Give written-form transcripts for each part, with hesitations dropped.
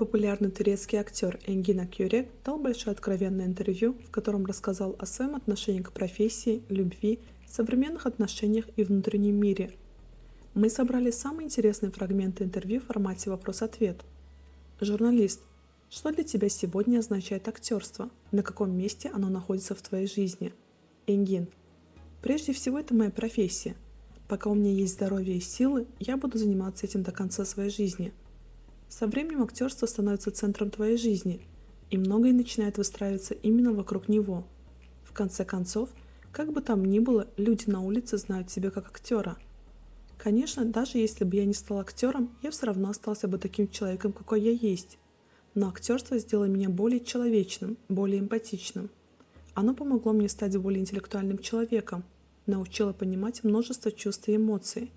Популярный турецкий актер Энгин Акюрек дал большое откровенное интервью, в котором рассказал о своем отношении к профессии, любви, современных отношениях и внутреннем мире. Мы собрали самые интересные фрагменты интервью в формате вопрос-ответ. Журналист, что для тебя сегодня означает актерство? На каком месте оно находится в твоей жизни? Энгин, прежде всего это моя профессия. Пока у меня есть здоровье и силы, я буду заниматься этим до конца своей жизни. Со временем актерство становится центром твоей жизни, и многое начинает выстраиваться именно вокруг него. В конце концов, как бы там ни было, люди на улице знают тебя как актера. Конечно, даже если бы я не стал актером, я все равно остался бы таким человеком, какой я есть. Но актерство сделало меня более человечным, более эмпатичным. Оно помогло мне стать более интеллектуальным человеком, научило понимать множество чувств и эмоций.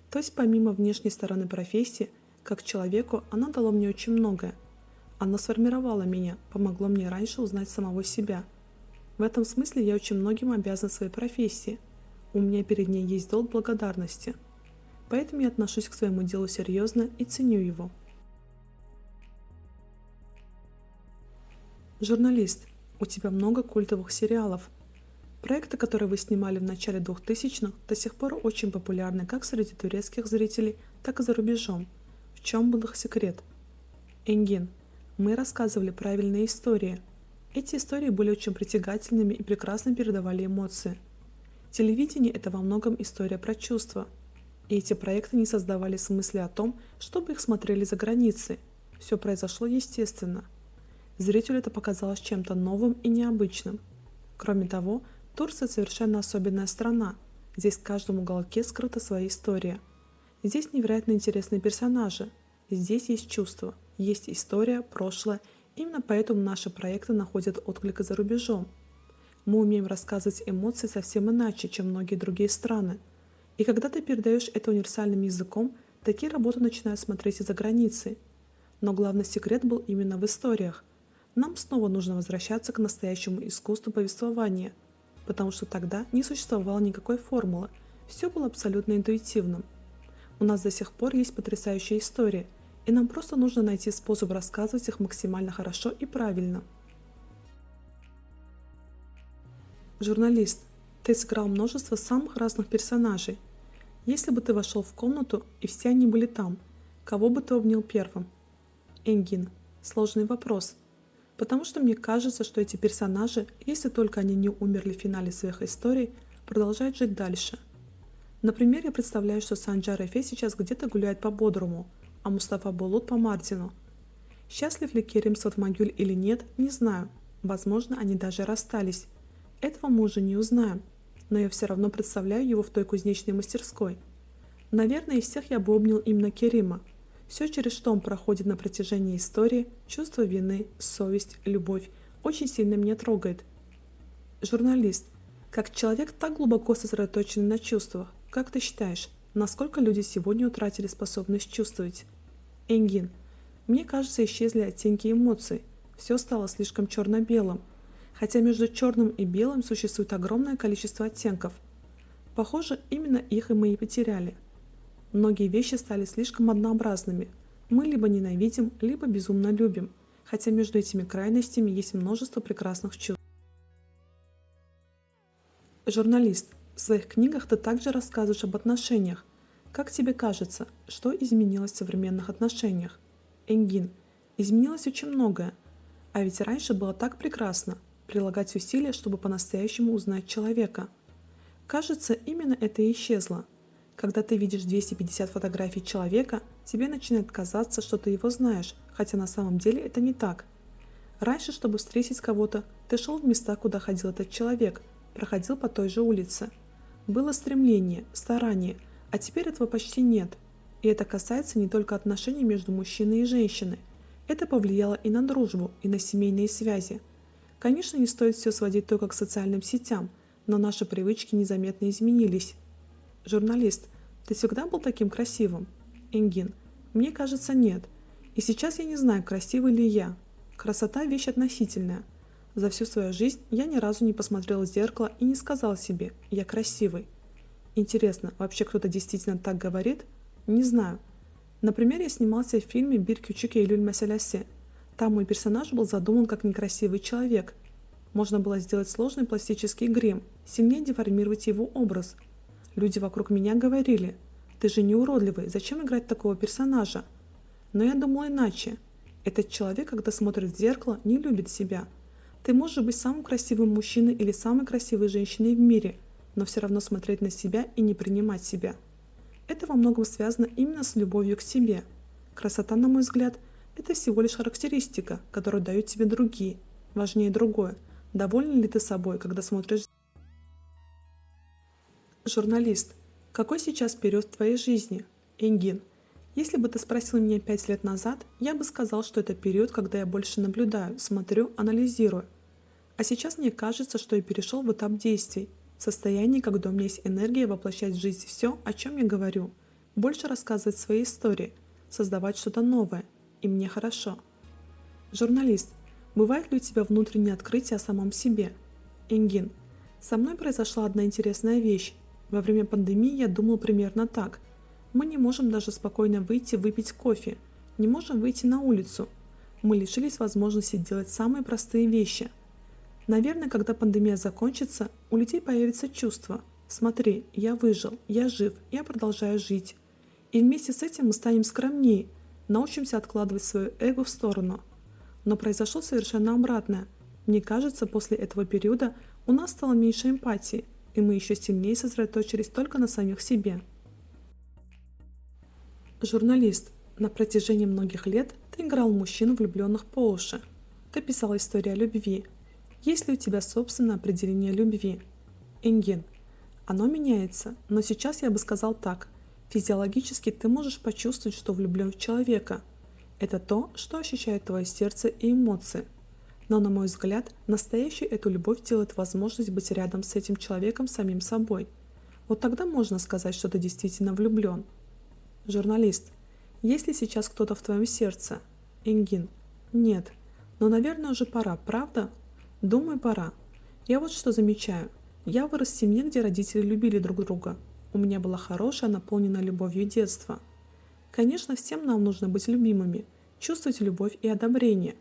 То есть помимо внешней стороны профессии, как человеку, оно дало мне очень многое. Оно сформировало меня, помогло мне раньше узнать самого себя. В этом смысле я очень многим обязан своей профессии. У меня перед ней есть долг благодарности. Поэтому я отношусь к своему делу серьезно и ценю его. Журналист, у тебя много культовых сериалов. Проекты, которые вы снимали в начале 2000-х, до сих пор очень популярны как среди турецких зрителей, так и за рубежом. В чем был их секрет? Энгин, мы рассказывали правильные истории. Эти истории были очень притягательными и прекрасно передавали эмоции. Телевидение – это во многом история про чувства. И эти проекты не создавали мысли о том, чтобы их смотрели за границей. Все произошло естественно. Зрителю это показалось чем-то новым и необычным. Кроме того, Турция совершенно особенная страна. Здесь в каждом уголке скрыта своя история. Здесь невероятно интересные персонажи. Здесь есть чувства, есть история, прошлое. Именно поэтому наши проекты находят отклик и за рубежом. Мы умеем рассказывать эмоции совсем иначе, чем многие другие страны. И когда ты передаешь это универсальным языком, такие работы начинают смотреть и за границей. Но главный секрет был именно в историях. Нам снова нужно возвращаться к настоящему искусству повествования, потому что тогда не существовало никакой формулы, все было абсолютно интуитивным. У нас до сих пор есть потрясающие истории, и нам просто нужно найти способ рассказывать их максимально хорошо и правильно. Журналист, ты сыграл множество самых разных персонажей. Если бы ты вошел в комнату, и все они были там, кого бы ты обнял первым? Энгин, сложный вопрос. Потому что мне кажется, что эти персонажи, если только они не умерли в финале своих историй, продолжают жить дальше. Например, я представляю, что Санджар Эфе сейчас где-то гуляет по Бодруму, а Мустафа Булут по Мардину. Счастлив ли Керим Сатмагюль или нет, не знаю. Возможно, они даже расстались. Этого мы уже не узнаем, но я все равно представляю его в той кузнечной мастерской. Наверное, из всех я бы обнял именно Керима. Все, через что он проходит на протяжении истории, чувство вины, совесть, любовь, очень сильно меня трогает. Журналист, как человек так глубоко сосредоточенный на чувствах, как ты считаешь, насколько люди сегодня утратили способность чувствовать? Энгин, мне кажется, исчезли оттенки эмоций, все стало слишком черно-белым, хотя между черным и белым существует огромное количество оттенков. Похоже, именно их и мы и потеряли. Многие вещи стали слишком однообразными. Мы либо ненавидим, либо безумно любим, хотя между этими крайностями есть множество прекрасных чувств. Журналист, в своих книгах ты также рассказываешь об отношениях. Как тебе кажется, что изменилось в современных отношениях? Энгин, изменилось очень многое. А ведь раньше было так прекрасно прилагать усилия, чтобы по-настоящему узнать человека. Кажется, именно это и исчезло. Когда ты видишь 250 фотографий человека, тебе начинает казаться, что ты его знаешь, хотя на самом деле это не так. Раньше, чтобы встретить кого-то, ты шел в места, куда ходил этот человек, проходил по той же улице. Было стремление, старание, а теперь этого почти нет. И это касается не только отношений между мужчиной и женщиной. Это повлияло и на дружбу, и на семейные связи. Конечно, не стоит все сводить только к социальным сетям, но наши привычки незаметно изменились. Журналист, ты всегда был таким красивым? Энгин, мне кажется, нет. И сейчас я не знаю, красивый ли я. Красота – вещь относительная. За всю свою жизнь я ни разу не посмотрел в зеркало и не сказал себе «я красивый». Интересно, вообще кто-то действительно так говорит? Не знаю. Например, я снимался в фильме «Bir Küçük Eylül Meselesi». Там мой персонаж был задуман как некрасивый человек. Можно было сделать сложный пластический грим, сильнее деформировать его образ. Люди вокруг меня говорили: «Ты же не уродливый, зачем играть такого персонажа?» Но я думал иначе. Этот человек, когда смотрит в зеркало, не любит себя. Ты можешь быть самым красивым мужчиной или самой красивой женщиной в мире, но все равно смотреть на себя и не принимать себя. Это во многом связано именно с любовью к себе. Красота, на мой взгляд, это всего лишь характеристика, которую дают тебе другие. Важнее другое. Доволен ли ты собой, когда смотришь? Журналист. Какой сейчас период в твоей жизни? Энгин. Если бы ты спросил меня 5 лет назад, я бы сказал, что это период, когда я больше наблюдаю, смотрю, анализирую. А сейчас мне кажется, что я перешел в этап действий, в состоянии, когда у меня есть энергия воплощать в жизнь все, о чем я говорю, больше рассказывать свои истории, создавать что-то новое, и мне хорошо. Журналист. Бывает ли у тебя внутреннее открытие о самом себе? Энгин. Со мной произошла одна интересная вещь. Во время пандемии я думал примерно так. Мы не можем даже спокойно выйти выпить кофе, не можем выйти на улицу. Мы лишились возможности делать самые простые вещи. Наверное, когда пандемия закончится, у людей появится чувство: смотри, я выжил, я жив, я продолжаю жить. И вместе с этим мы станем скромнее, научимся откладывать свое эго в сторону. Но произошло совершенно обратное. Мне кажется, после этого периода у нас стало меньше эмпатии, и мы еще сильнее сосредоточились только на самих себе. Журналист. На протяжении многих лет ты играл мужчин, влюбленных по уши. Ты писал истории о любви. Есть ли у тебя собственное определение любви? Энгин. Оно меняется, но сейчас я бы сказал так. Физиологически ты можешь почувствовать, что влюблен в человека. Это то, что ощущает твое сердце и эмоции. Но, на мой взгляд, настоящую эту любовь делает возможность быть рядом с этим человеком самим собой. Вот тогда можно сказать, что ты действительно влюблен. Журналист. Есть ли сейчас кто-то в твоем сердце? Энгин. Нет. Но, наверное, уже пора, правда? Думаю, пора. Я вот что замечаю. Я вырос в семье, где родители любили друг друга. У меня было хорошее, наполненное любовью детство. Конечно, всем нам нужно быть любимыми, чувствовать любовь и одобрение.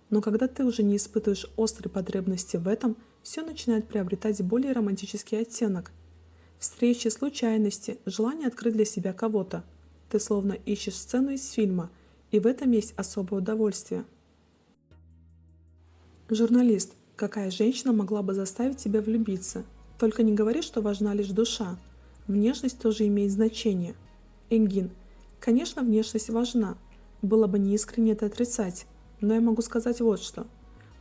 Но когда ты уже не испытываешь острой потребности в этом, все начинает приобретать более романтический оттенок. Встречи, случайности, желание открыть для себя кого-то. Ты словно ищешь сцену из фильма, и в этом есть особое удовольствие. Журналист. Какая женщина могла бы заставить тебя влюбиться? Только не говори, что важна лишь душа. Внешность тоже имеет значение. Энгин. Конечно, внешность важна. Было бы неискренне это отрицать. Но я могу сказать вот что.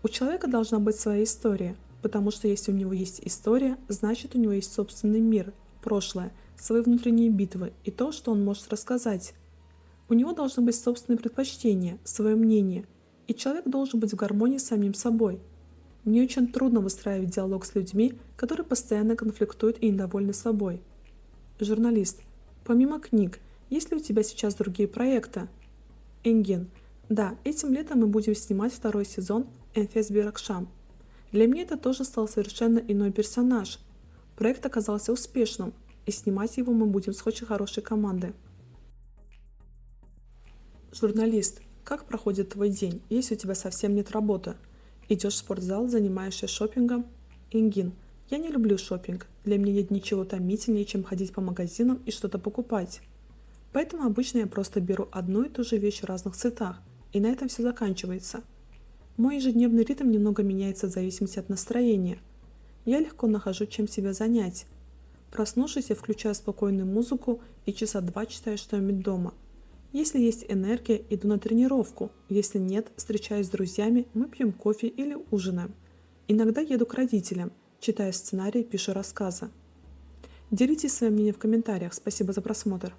У человека должна быть своя история, потому что если у него есть история, значит у него есть собственный мир, прошлое, свои внутренние битвы и то, что он может рассказать. У него должны быть собственные предпочтения, свое мнение, и человек должен быть в гармонии с самим собой. Мне очень трудно выстраивать диалог с людьми, которые постоянно конфликтуют и недовольны собой. Журналист. Помимо книг, есть ли у тебя сейчас другие проекты? Энгин. Да, этим летом мы будем снимать второй сезон «Enfes Bir Akşam». Для меня это тоже стал совершенно иной персонаж. Проект оказался успешным, и снимать его мы будем с очень хорошей командой. Журналист. Как проходит твой день, если у тебя совсем нет работы? Идешь в спортзал, занимаешься шопингом? Энгин. Я не люблю шопинг. Для меня нет ничего утомительнее, чем ходить по магазинам и что-то покупать. Поэтому обычно я просто беру одну и ту же вещь в разных цветах, и на этом все заканчивается. Мой ежедневный ритм немного меняется в зависимости от настроения. Я легко нахожу, чем себя занять. Проснувшись, я включаю спокойную музыку и часа 2 читаю что-нибудь дома. Если есть энергия, иду на тренировку. Если нет, встречаюсь с друзьями, мы пьем кофе или ужинаем. Иногда еду к родителям, читаю сценарии, пишу рассказы. Делитесь своим мнением в комментариях. Спасибо за просмотр.